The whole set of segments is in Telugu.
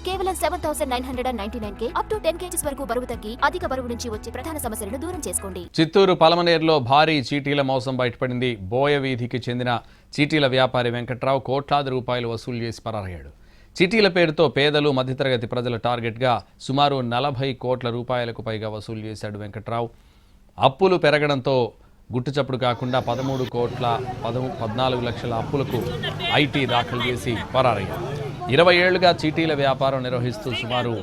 కేవలం 7,999 అప్ టు 10 kgs వరకు బరువు తగ్గి అధిక బరువు నుంచి వచ్చే ప్రధాన సమస్యలను దూరం చేసుకోండి. చిత్తూరు పలమనేరులో భారీ చీటీల మోసం బయటపడింది. బోయ వీధికి చెందిన చీటీల వ్యాపారి వెంకట్రావు కోట్లాది రూపాయలు వసూలు చేసి పరారయ్యాడు. చీటీల పేరుతో పేదలు మధ్యతరగతి ప్రజల టార్గెట్గా సుమారు 40 కోట్ల రూపాయలకు పైగా వసూలు చేశాడు వెంకట్రావు. అప్పులు పెరగడంతో గుట్టుచప్పుడు కాకుండా 14 లక్షల అప్పులకు ఐటీ దాఖలు చేసి పరారయ్యాడు. 20 ఏళ్లుగా చీటీల వ్యాపారం నిర్వహిస్తూ సుమారు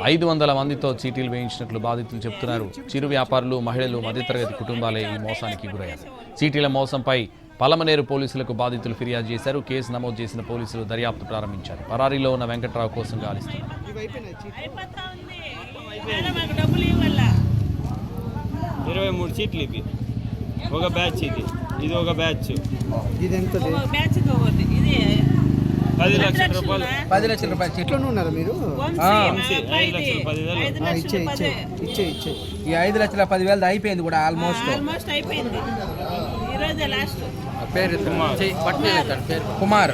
500 మందితో చీటీలు వేయించినట్లు బాధితులు చెబుతున్నారు. చిరు వ్యాపారులు, మహిళలు, మధ్యతరగతి కుటుంబాలే ఈ మోసానికి గురయ్యారు. చీటీల మోసంపై పలమనేరు పోలీసులకు బాధితులు ఫిర్యాదు చేశారు. కేసు నమోదు చేసిన పోలీసులు దర్యాప్తు ప్రారంభించారు. పరారీలో ఉన్న వెంకట్రావు కోసం గాలిస్తున్నారు. 23 చీట్లు ఇవి, ఒక బ్యాచ్ ఇది ఒక బ్యాచ్. ఇది ఎంత? 10 లక్షల రూపాయలు. 10 లక్షల రూపాయలు చెట్లను ఉన్నారు మీరు? 5,10,000 ఇచ్చే ఈ 5,10,000 అయిపోయింది కూడా ఆల్మోస్ట్ అయిపోయింది. ఈ రోజే లాస్ట్. పేరు కుమార్.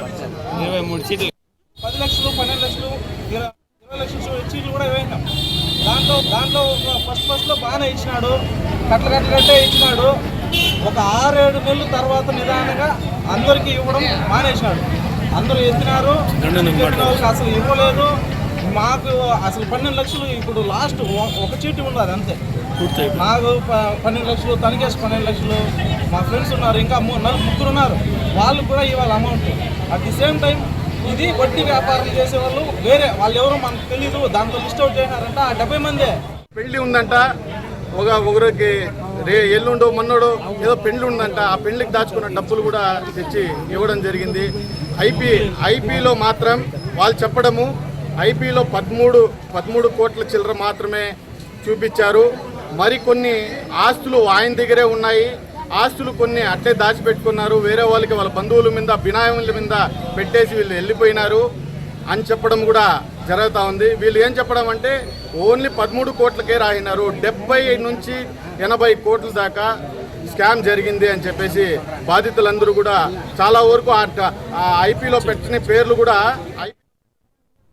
23 చీట్లు. 10 లక్షలు, 12 లక్షలు, 20 లక్షలు చీట్లు కూడా వేసినాం. దాంట్లో ఫస్ట్లో బాగానే ఇచ్చినాడు, కట్టే ఇచ్చినాడు. ఒక 6-7 నెలల తర్వాత నిదానంగా అందరికీ ఇవ్వడం మానేసినాడు. అందరూ ఎత్తినారు, అసలు ఇవ్వలేదు. మాకు అసలు 12 లక్షలు ఇప్పుడు లాస్ట్ ఒక చీటీ ఉన్నది అంతే. నాకు 12 లక్షలు, తనకేసి 12 లక్షలు. మా ఫ్రెండ్స్ ఉన్నారు, ఇంకా 3 ఉన్నారు, వాళ్ళు కూడా ఇవాళ amount. At the same time ఇది వడ్డీ వ్యాపారం చేసేవాళ్ళు వేరే వాళ్ళు ఎవరో మనకు తెలీదు. దాంట్లో లిస్ట్ అవుట్ చేసినారంట 70 మందే. పెళ్లి ఉందంట, ఒకరికి ఎల్లుండో మొన్నడో ఏదో పెళ్లి ఉందంట. ఆ పెళ్లికి దాచుకున్న డబ్బులు కూడా తెచ్చి ఇవ్వడం జరిగింది. ఐపీలో మాత్రం వాళ్ళు చెప్పడము ఐపీలో 13 కోట్ల చిల్లర మాత్రమే చూపించారు. మరికొన్ని ఆస్తులు ఆయన దగ్గరే ఉన్నాయి. ఆస్తులు కొన్ని అట్లే దాచిపెట్టుకున్నారు. వేరే వాళ్ళకి వాళ్ళ బంధువుల మీద, బినామీల మీద పెట్టేసి వీళ్ళు వెళ్ళిపోయినారు అని చెప్పడం కూడా జరుగుతూ ఉంది. వీళ్ళు ఏం చెప్పడం అంటే ఓన్లీ 13 కోట్లకే రాయినారు, 70 నుంచి 80 కోట్ల దాకా స్కామ్ జరిగింది అని చెప్పేసి బాధితులందరూ కూడా చాలా వరకు ఆ ఐపీలో పెట్టిన పేర్లు కూడా